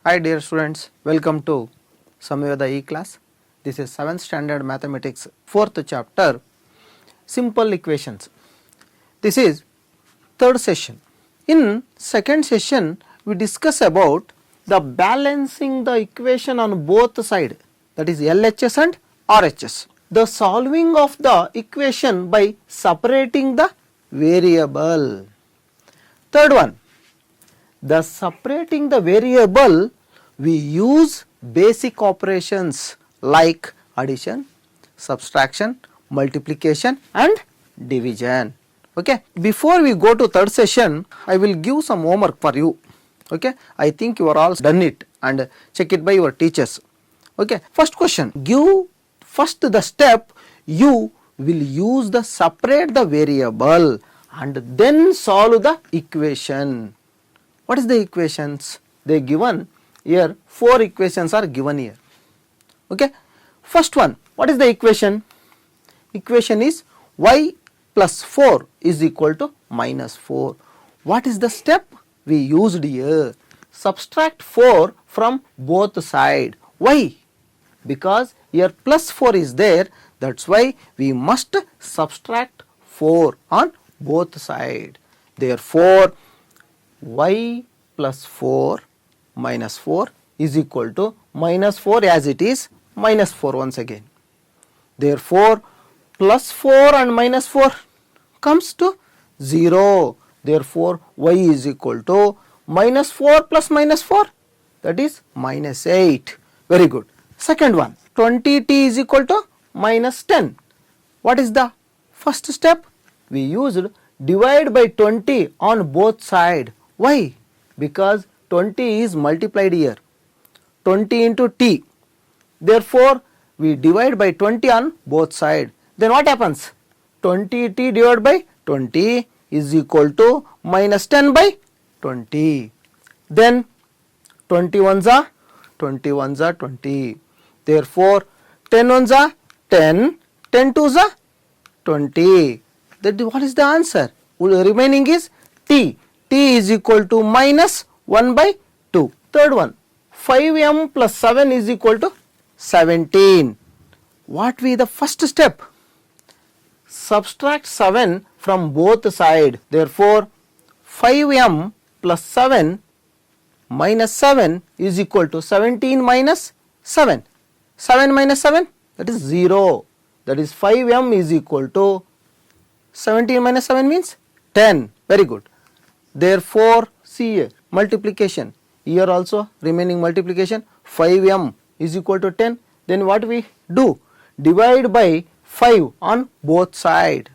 Hi dear students, welcome to Samyada E-class. This is 7th standard mathematics 4th chapter, simple equations. This is third session. In second session, we discuss about the balancing the equation on both side, that is LHS and RHS. The solving of the equation by separating the variable. Third one, the separating the variable, we use basic operations like addition, subtraction, multiplication and division. Okay. Before we go to third session, I will give some homework for you. Okay. I think you are all done it and check it by your teachers. Okay. First question, give first the step you will use the separate the variable and then solve the equation. What is the equations? They given here, 4 equations are given here. Okay. First one, what is the equation? Equation is y plus 4 is equal to minus 4. What is the step we used here? Subtract 4 from both sides. Why? Because here plus 4 is there, that's why we must subtract 4 on both sides. Therefore, y plus 4 minus 4 is equal to minus 4 as it is, minus 4 once again. Therefore, plus 4 and minus 4 comes to 0. Therefore, y is equal to minus 4 plus minus 4, that is minus 8. Very good. Second one, 20t is equal to minus 10. What is the first step? We used divide by 20 on both sides. Why? Because 20 is multiplied here, 20 into t. Therefore, we divide by 20 on both sides. Then what happens? 20t divided by 20 is equal to minus 10 by 20. Then 20 ones are 20. Therefore, 10 ones are 10, 10 twos are 20. That what is the answer? Remaining is t. T is equal to minus 1 by 2. Third one, 5m plus 7 is equal to 17. What will be the first step? Subtract 7 from both sides. Therefore, 5m plus 7 minus 7 is equal to 17 minus 7. 7 minus 7, that is 0. That is 5m is equal to 17 minus 7 means 10. Very good. Therefore, see here, multiplication. Here also remaining multiplication, 5m is equal to 10. Then what we do? Divide by 5 on both sides.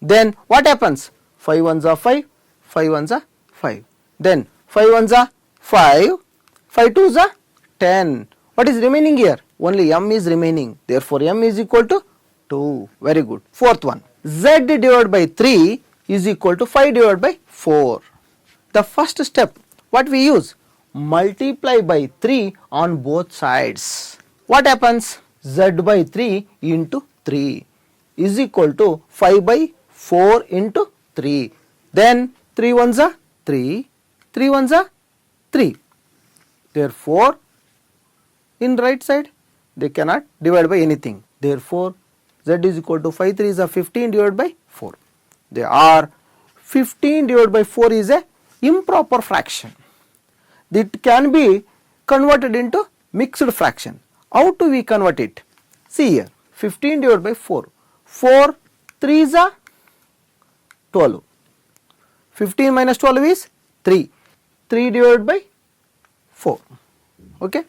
Then what happens? 5 ones are 5, 5 ones are 5. Then 5 ones are 5, 5 twos are 10. What is remaining here? Only m is remaining. Therefore, m is equal to 2. Very good. Fourth one, z divided by 3 is equal to 5 divided by 4. The first step, what we use? Multiply by 3 on both sides. What happens? Z by 3 into 3 is equal to 5 by 4 into 3. Then 3 ones are 3, 3 ones are 3. Therefore, in right side, they cannot divide by anything. Therefore, z is equal to 5 3 is a 15 divided by 4. They are 15 divided by 4 is a improper fraction. It can be converted into mixed fraction. How do we convert it? See here, 15 divided by 4. 4 3 is a 12. 15 minus 12 is 3. 3 divided by 4. Okay.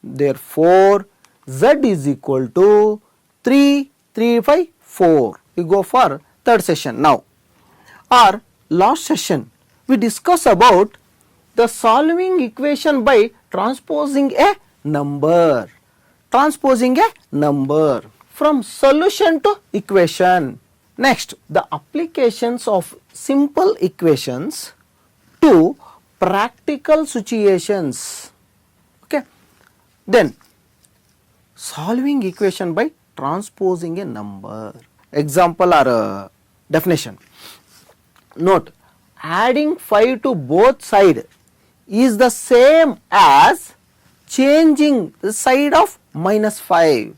Therefore, z is equal to 3, 3 by 4. We go for third session now. Our last session, we discuss about the solving equation by transposing a number. Transposing a number from solution to equation. Next, the applications of simple equations to practical situations. Okay. Then, solving equation by transposing a number. Example or definition. Note, adding 5 to both sides is the same as changing the side of minus 5.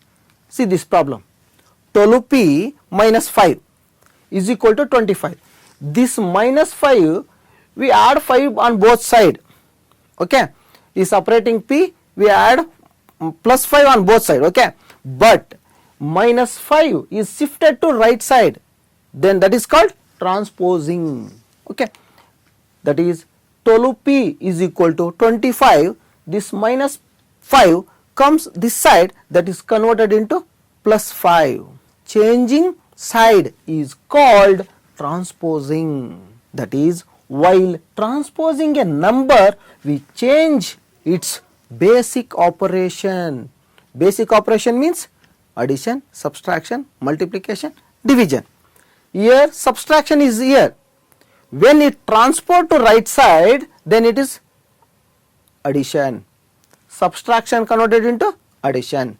See this problem. 12p minus 5 is equal to 25. This minus 5, we add 5 on both sides. Okay, is separating p, we add plus 5 on both sides. Okay, but minus 5 is shifted to right side, then that is called transposing. Okay, that is 12p is equal to 25. This minus 5 comes this side, that is converted into plus 5. Changing side is called transposing. That is, while transposing a number, we change its basic operation. Basic operation means addition, subtraction, multiplication, division. Here subtraction is here. When it transport to right side, then it is addition. Subtraction converted into addition.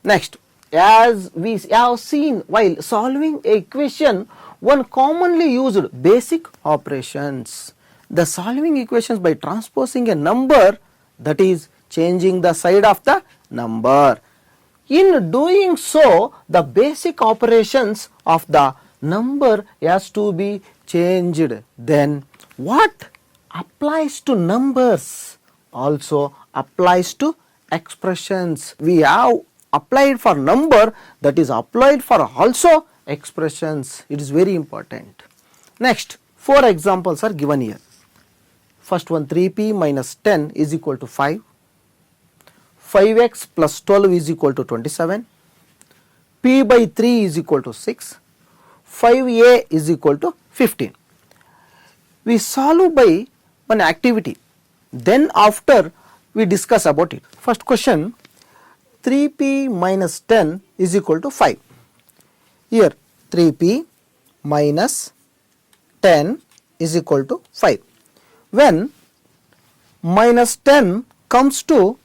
Next, as we have seen while solving a equation, one commonly used basic operations. The solving equations by transposing a number, that is changing the side of the number. In doing so, the basic operations of the number has to be changed. Then what applies to numbers also applies to expressions. We have applied for number, that is applied for also expressions. It is very important. Next, 4 examples are given here. First one, 3p minus 10 is equal to 5. 5x plus 12 is equal to 27. P by 3 is equal to 6. 5a is equal to 15. We solve by one activity. Then after we discuss about it. First question, 3p minus 10 is equal to 5. Here 3p minus 10 is equal to 5. When minus 10 comes to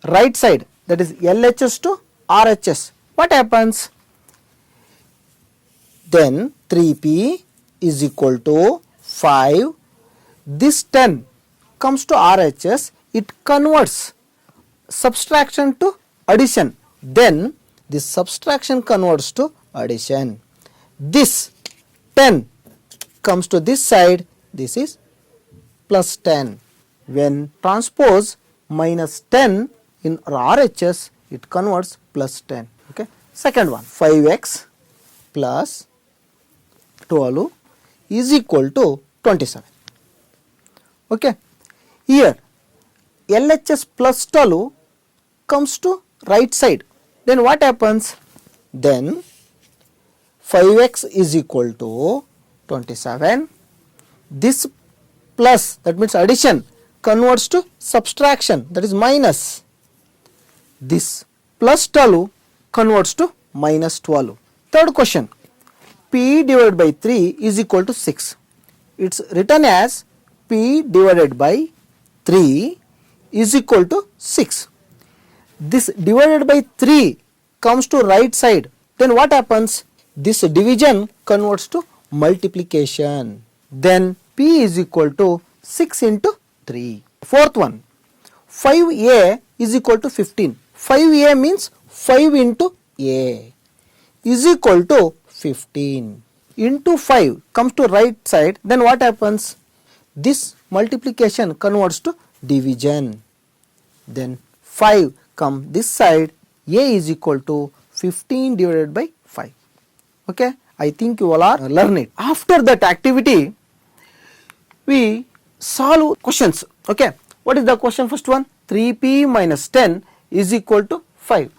right side, that is LHS to RHS, what happens? Then 3p is equal to 5. This 10 comes to RHS, it converts subtraction to addition. Then this subtraction converts to addition. This 10 comes to this side, this is plus 10. When transpose minus 10 in RHS, it converts plus 10. Okay. Second one, 5x plus 12 is equal to 27. Okay. Here LHS plus 12 comes to right side. Then what happens? Then 5x is equal to 27. This plus, that means addition, converts to subtraction, that is minus. This plus 12 converts to minus 12. Third question, p divided by 3 is equal to 6. It's written as p divided by 3 is equal to 6. This divided by 3 comes to right side. Then what happens? This division converts to multiplication. Then p is equal to 6 into 3. Fourth one, 5a is equal to 15. 5a means 5 into a is equal to 15. Into 5 comes to right side. Then what happens? This multiplication converts to division. Then 5 come this side. A is equal to 15 divided by 5. Okay, I think you all are learn it. After that activity, we solve questions. Okay, what is the question? First one, 3p minus 10 is equal to 5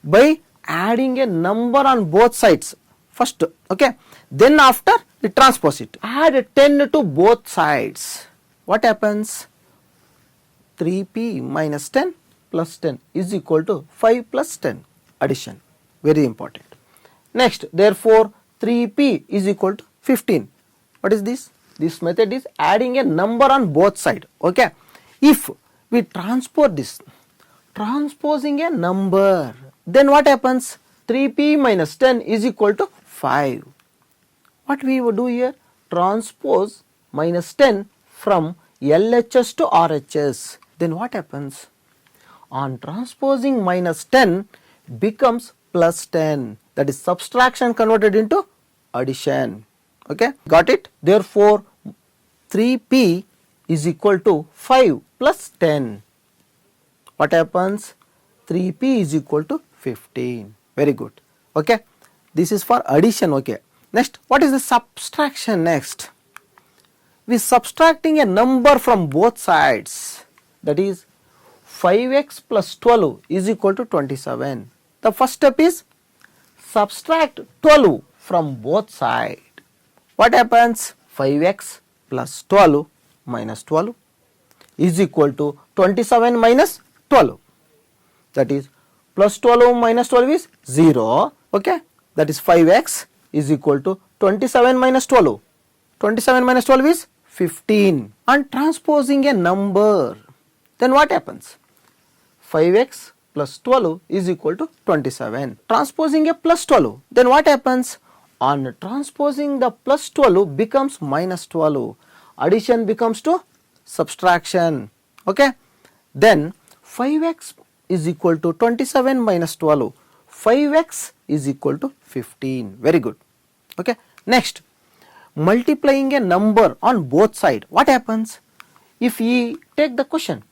by adding a number on both sides first. Okay, then after we transpose it, add 10 to both sides. What happens? 3p minus 10 plus 10 is equal to 5 plus 10, addition, very important. Next, therefore 3p is equal to 15. What is this? This method is adding a number on both sides. Okay, if we transpose this, transposing a number, then what happens? 3p minus 10 is equal to 5. What we would do here? Transpose minus 10 from LHS to RHS. Then what happens? On transposing minus 10 becomes plus 10. That is subtraction converted into addition. Okay, got it? Therefore, 3p is equal to 5 plus 10. What happens? 3p is equal to 15. Very good. Okay, this is for addition. Okay, next, what is the subtraction next? We subtracting a number from both sides, that is 5x plus 12 is equal to 27. The first step is subtract 12 from both sides. What happens? 5x plus 12 minus 12 is equal to 27 minus 12. That is plus 12 minus 12 is 0. Okay, that is 5x is equal to 27 minus 12. 27 minus 12 is 15. And transposing a number, then what happens? 5x plus 12 is equal to 27. Transposing a plus 12, then what happens? On transposing the plus 12 becomes minus 12. Addition becomes to subtraction. Okay, then 5x is equal to 27 minus 12. 5x is equal to 15. Very good. Okay, next, multiplying a number on both sides. What happens? If we take the question,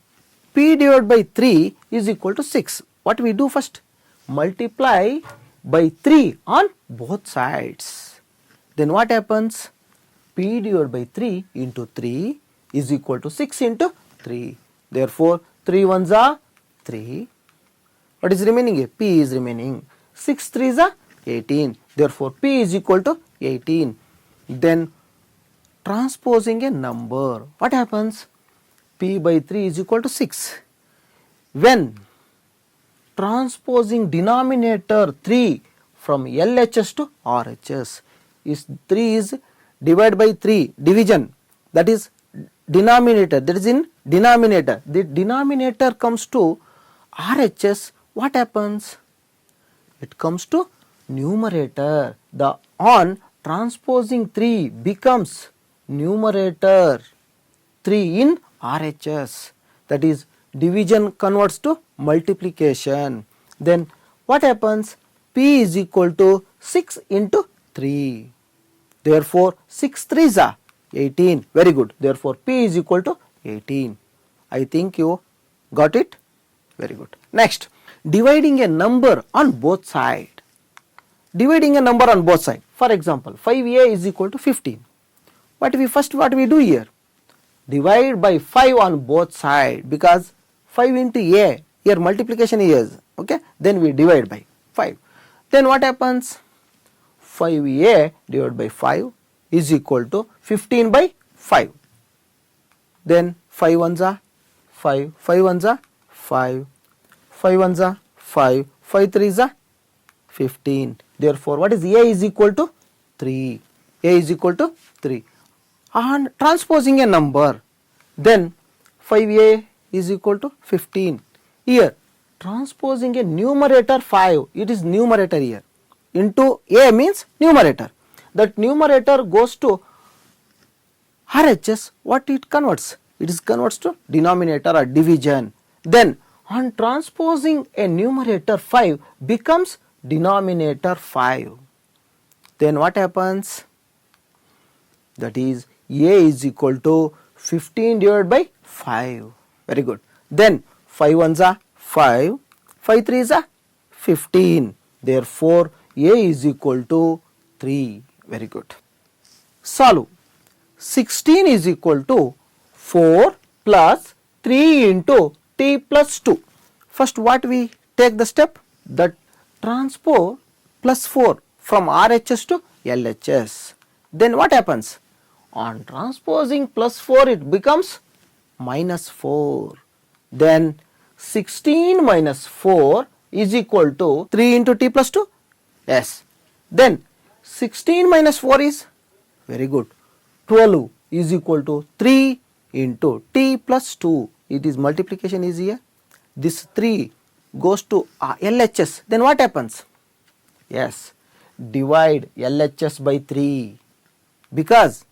p divided by 3 is equal to 6. What we do first? Multiply by 3 on both sides. Then what happens? P divided by 3 into 3 is equal to 6 into 3. Therefore, 3 ones are 3. What is remaining here? P is remaining. 6 3s are 18. Therefore, P is equal to 18. Then transposing a number, what happens? P by 3 is equal to 6. When transposing denominator 3 from LHS to RHS, is 3 is divided by 3, division, that is denominator, that is in denominator. The denominator comes to RHS, what happens? It comes to numerator. The on transposing 3 becomes numerator 3 in RHS, that is division converts to multiplication. Then what happens? P is equal to 6 into 3. Therefore, 6 3s are 18. Very good. Therefore, P is equal to 18. I think you got it. Very good. Next, dividing a number on both sides. Dividing a number on both sides. For example, 5a is equal to 15. What we do here? Divide by 5 on both sides, because 5 into a, here multiplication is, okay, then we divide by 5. Then what happens? 5a divided by 5 is equal to 15 by 5. Then 5 ones are 5, 5 ones are 5, 5 ones are 5, 5 3s are 15. Therefore, what is a is equal to 3. A is equal to 3. On transposing a number, then 5a is equal to 15. Here, transposing a numerator 5, it is numerator here, into a means numerator. That numerator goes to RHS, what it converts? It is converts to denominator or division. Then on transposing a numerator 5 becomes denominator 5. Then what happens? That is a is equal to 15 divided by 5. Very good. Then 5 ones are 5, 5 3s are 15. Therefore, a is equal to 3. Very good. Solve. 16 is equal to 4 plus 3 into t plus 2. First, what we take the step? That transpose plus 4 from RHS to LHS. Then what happens? On transposing plus 4, it becomes minus 4. Then 16 minus 4 is equal to 3 into t plus 2. Yes. Then 16 minus 4 is, very good, 12 is equal to 3 into t plus 2. It is multiplication is here. This 3 goes to LHS. Then what happens? Yes, divide LHS by 3. Because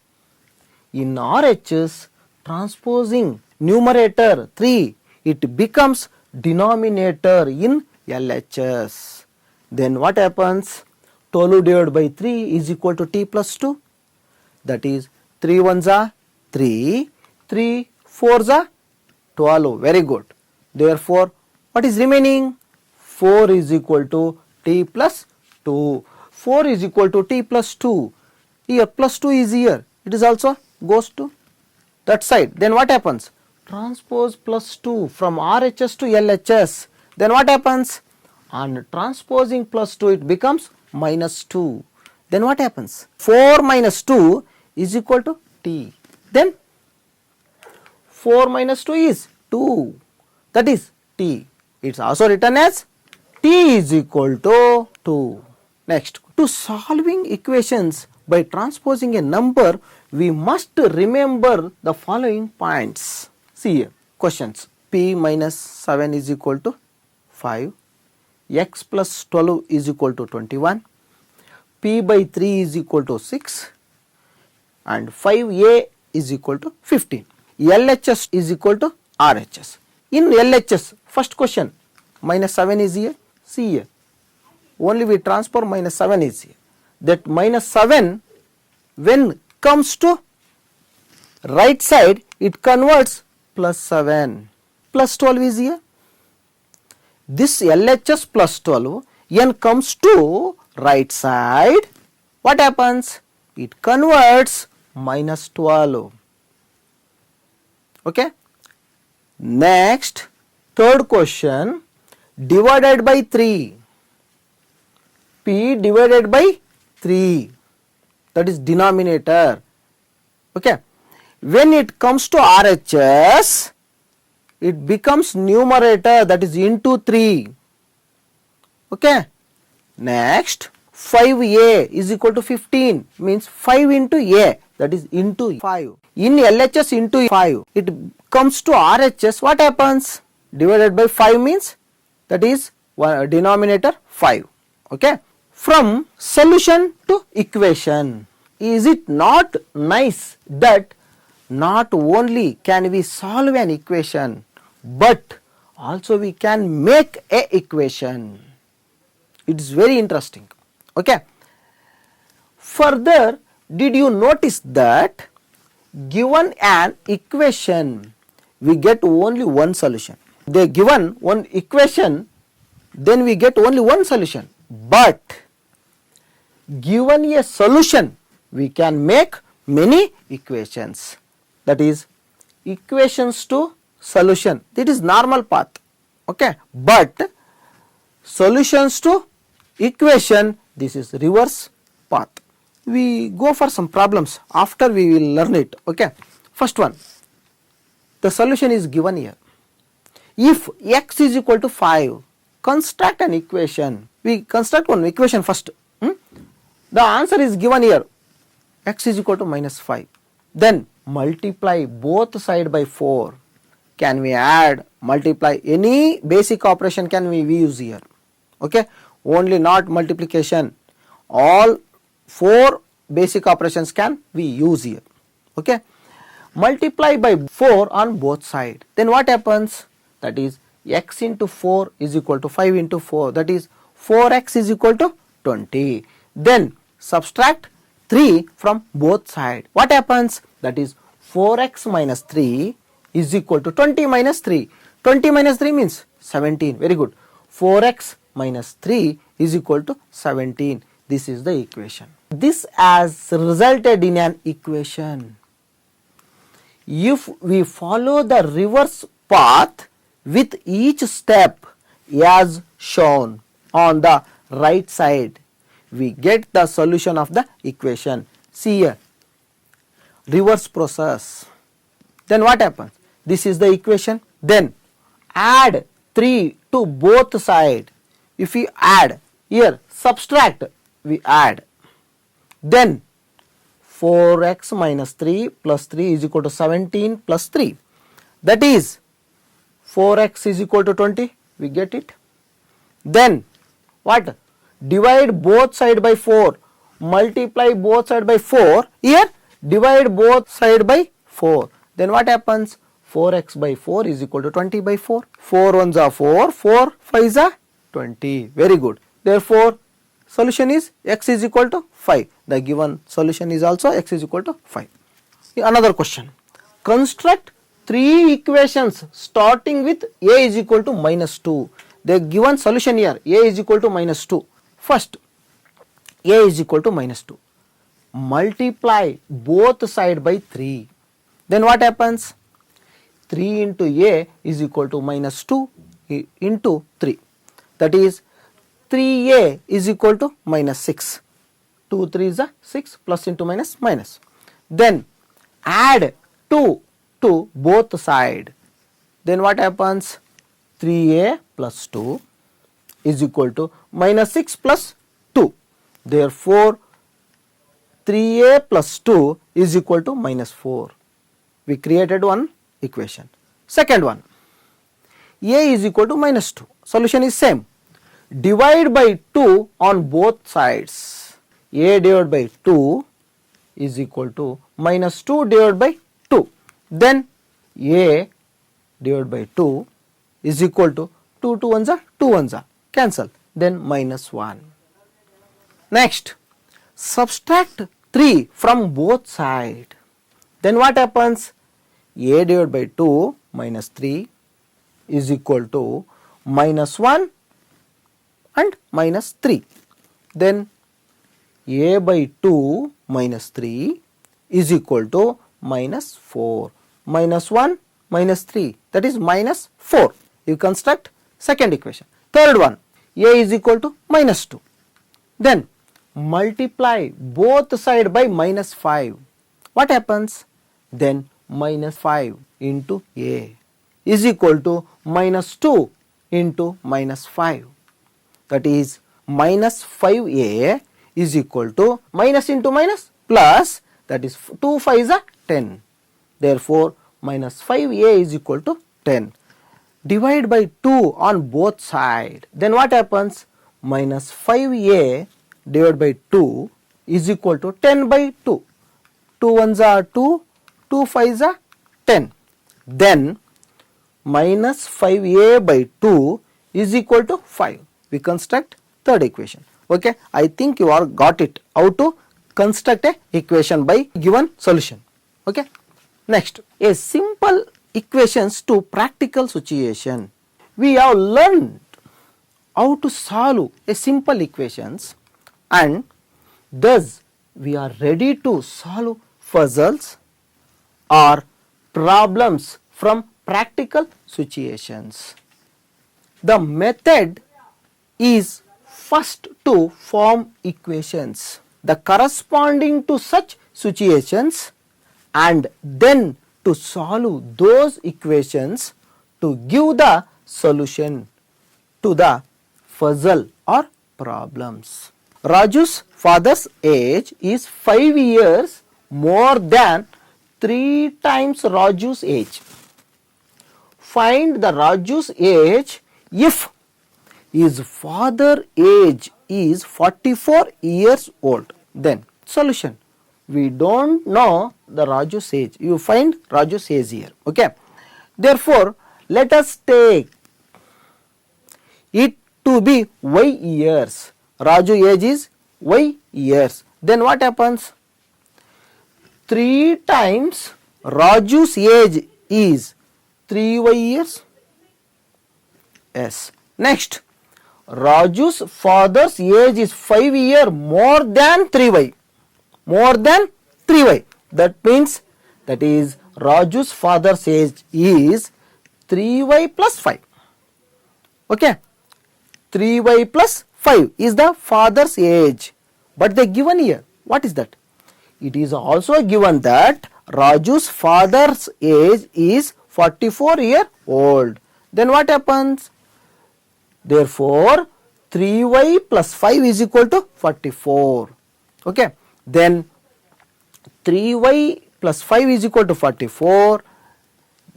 in RHS, transposing numerator 3, it becomes denominator in LHS. Then what happens? 12 divided by 3 is equal to t plus 2. That is 3 ones are 3, 3 fours are 12. Very good. Therefore, what is remaining? 4 is equal to t plus 2. 4 is equal to t plus 2. Here plus 2 is here. It is also goes to that side. Then what happens? Transpose plus 2 from RHS to LHS. Then what happens? On transposing plus 2 it becomes minus 2. Then what happens? 4 minus 2 is equal to t. Then 4 minus 2 is 2. That is t. It's also written as t is equal to 2. Next, to solving equations by transposing a number, we must remember the following points. See here, questions. P minus 7 is equal to 5. X plus 12 is equal to 21. P by 3 is equal to 6. And 5a is equal to 15. LHS is equal to RHS. In LHS, first question, minus 7 is here. See here. Only we transfer minus 7 is here. That minus 7 when comes to right side, it converts plus 7. Plus 12 is here. This LHS plus 12, n comes to right side. What happens? It converts minus 12. Okay. Next, third question, divided by 3. P divided by 3. That is denominator. Okay. When it comes to RHS, it becomes numerator, that is into 3. Okay. Next, 5a is equal to 15, means 5 into a, that is into 5. In LHS into 5, it comes to RHS, what happens? Divided by 5 means, that is denominator 5. Okay. From solution to equation, is it not nice that not only can we solve an equation, but also we can make a equation? It is very interesting. Okay. Further, did you notice that given an equation, we get only one solution? They given one equation, then we get only one solution. But given a solution, we can make many equations. That is equations to solution. That is normal path. Okay. But solutions to equation, this is reverse path. We go for some problems. After we will learn it. Okay. First one. The solution is given here. If x is equal to 5, construct an equation. We construct one equation first. The answer is given here. X is equal to minus 5. Then multiply both side by 4. Can we add, multiply, any basic operation can we use here? Okay. Only not multiplication. All 4 basic operations can we use here. Okay. Multiply by 4 on both sides. Then what happens? That is x into 4 is equal to 5 into 4. That is 4x is equal to 20. Then subtract 3 from both sides. What happens? That is 4x minus 3 is equal to 20 minus 3. 20 minus 3 means 17. Very good. 4x minus 3 is equal to 17. This is the equation. This has resulted in an equation. If we follow the reverse path with each step as shown on the right side, we get the solution of the equation. See here, reverse process. Then what happens? This is the equation. Then add 3 to both sides. If we add here, subtract, we add. Then 4x minus 3 plus 3 is equal to 17 plus 3. That is 4x is equal to 20. We get it. Then what? Divide both side by 4. Multiply both side by 4. Here divide both side by 4. Then what happens? 4x by 4 is equal to 20 by 4. 4 ones are 4, 4 5s are 20. Very good. Therefore, solution is x is equal to 5. The given solution is also x is equal to 5. Another question. Construct 3 equations starting with a is equal to minus 2. The given solution here, a is equal to minus 2. First, a is equal to minus 2. Multiply both side by 3. Then what happens? 3 into a is equal to minus 2 into 3. That is 3a is equal to minus 6. 2 3 is a 6, plus into minus minus. Then add 2 to both side. Then what happens? 3a plus 2 is equal to minus 6 plus 2. Therefore, 3a plus 2 is equal to minus 4. We created one equation. Second one, a is equal to minus 2. Solution is same. Divide by 2 on both sides. A divided by 2 is equal to minus 2 divided by 2. Then a divided by 2 is equal to 2 ones are 2 ones are cancel. Then minus 1. Next, subtract 3 from both sides. Then what happens? A divided by 2 minus 3 is equal to minus 1 and minus 3. Then a by 2 minus 3 is equal to minus 4. Minus 1 minus 3, that is minus 4. You construct second equation. Third one, a is equal to minus 2. Then multiply both side by minus 5. What happens? Then minus 5 into a is equal to minus 2 into minus 5. That is minus 5a is equal to minus into minus plus, that is 2 5s are 10. Therefore, minus 5a is equal to 10. Divide by 2 on both sides. Then what happens? Minus 5a divided by 2 is equal to 10 by 2. 2 ones are 2, 2 5s are 10. Then minus 5a by 2 is equal to 5. We construct third equation. Okay, I think you all got it how to construct a equation by given solution. Okay, next, a simple equations to practical situation. We have learned how to solve a simple equations, and thus we are ready to solve puzzles or problems from practical situations. The method is first to form equations the corresponding to such situations, and then to solve those equations to give the solution to the puzzle or problems. Raju's father's age is 5 years more than 3 times Raju's age. Find the Raju's age if his father age is 44 years old. Then solution. We don't know the Raju's age. You find Raju's age here. Okay. Therefore, let us take it to be y years. Raju age is y years. Then what happens? 3 times Raju's age is 3y years. Yes. Next, Raju's father's age is 5 years more than 3y. More than 3y. That means that is Raju's father's age is 3y plus 5. Okay. 3y plus 5 is the father's age. But they given here. What is that? It is also given that Raju's father's age is 44 years old. Then what happens? Therefore, 3y plus 5 is equal to 44. Okay. Then 3y plus 5 is equal to 44.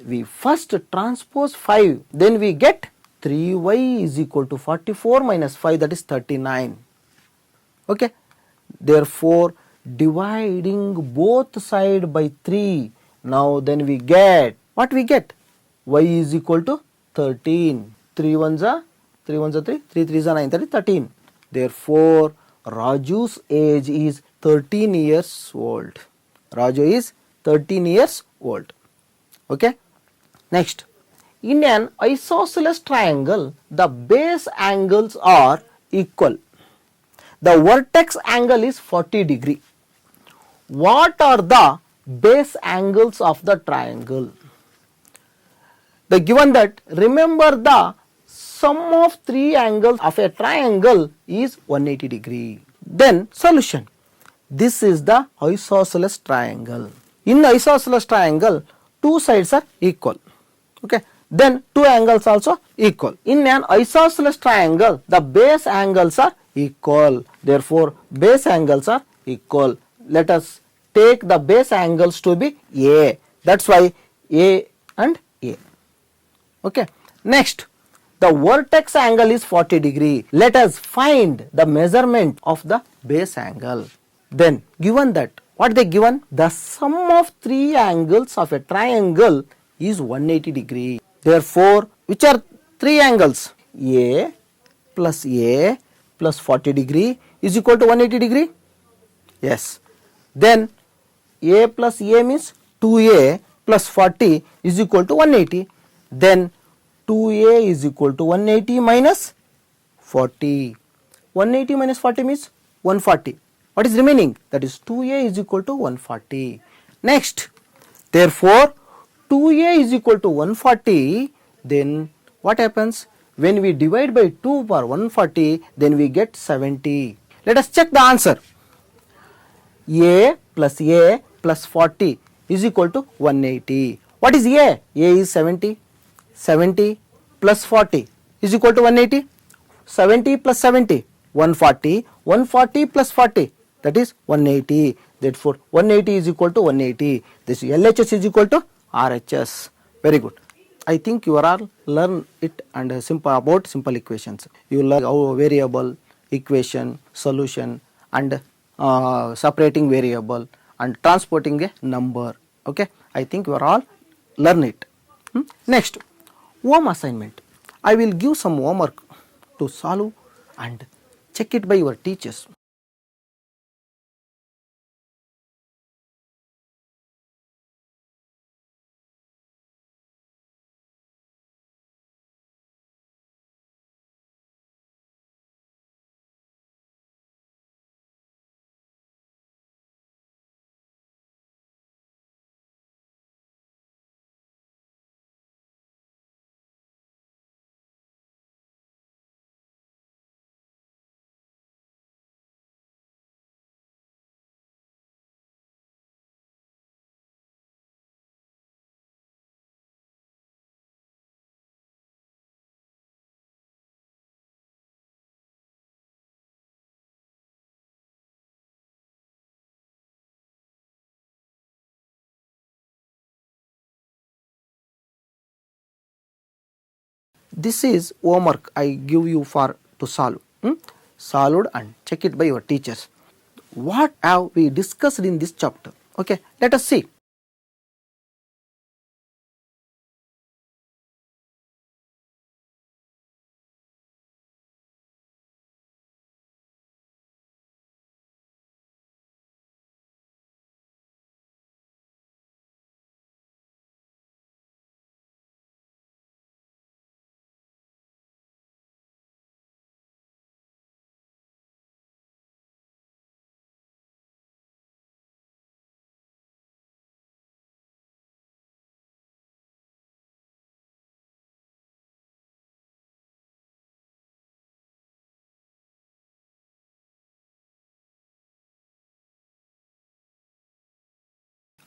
We first transpose 5. Then we get 3y is equal to 44 minus 5, that is 39. Okay. Therefore, dividing both sides by 3, Now then we get, what we get? Y is equal to 13. 3 ones are 3 ones are 3, 3 threes are 9, that is 13. Therefore, Raju's age is 13 years old. Raju is 13 years old. Okay. Next, in an isosceles triangle, the base angles are equal. The vertex angle is 40 degree. What are the base angles of the triangle? The given that, remember, the sum of three angles of a triangle is 180 degree. Then solution. This is the isosceles triangle. In the isosceles triangle, two sides are equal. Okay. Then two angles also equal. In an isosceles triangle, the base angles are equal. Therefore, base angles are equal. Let us take the base angles to be A. That's why A and A. Okay. Next, the vertex angle is 40 degree. Let us find the measurement of the base angle. Then given that, what they given? The sum of three angles of a triangle is 180 degree. Therefore, which are three angles? A plus 40 degree is equal to 180 degree. Yes. Then A plus A means 2A plus 40 is equal to 180. Then 2A is equal to 180 minus 40. 180 minus 40 means 140. What is remaining? That is 2A is equal to 140. Next, therefore, 2A is equal to 140. Then what happens? When we divide by 2 per 140, then we get 70. Let us check the answer. A plus 40 is equal to 180. What is A? A is 70. 70 plus 40 is equal to 180. 70 plus 70, 140. 140 plus 40, that is 180. Therefore, 180 is equal to 180. This LHS is equal to RHS. Very good. I think you are learn it and simple about simple equations. You learn how variable, equation, solution, and separating variable and transporting a number. Okay. I think you are all learn it. Next, home assignment. I will give some homework to solve and check it by your teachers. This is homework I give you for to solve. Solved and check it by your teachers. What have we discussed in this chapter? Okay, let us see.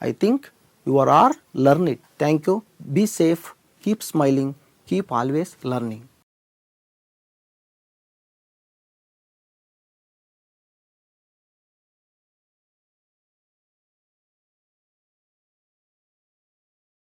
I think you are all learn it. Thank you. Be safe. Keep smiling. Keep always learning.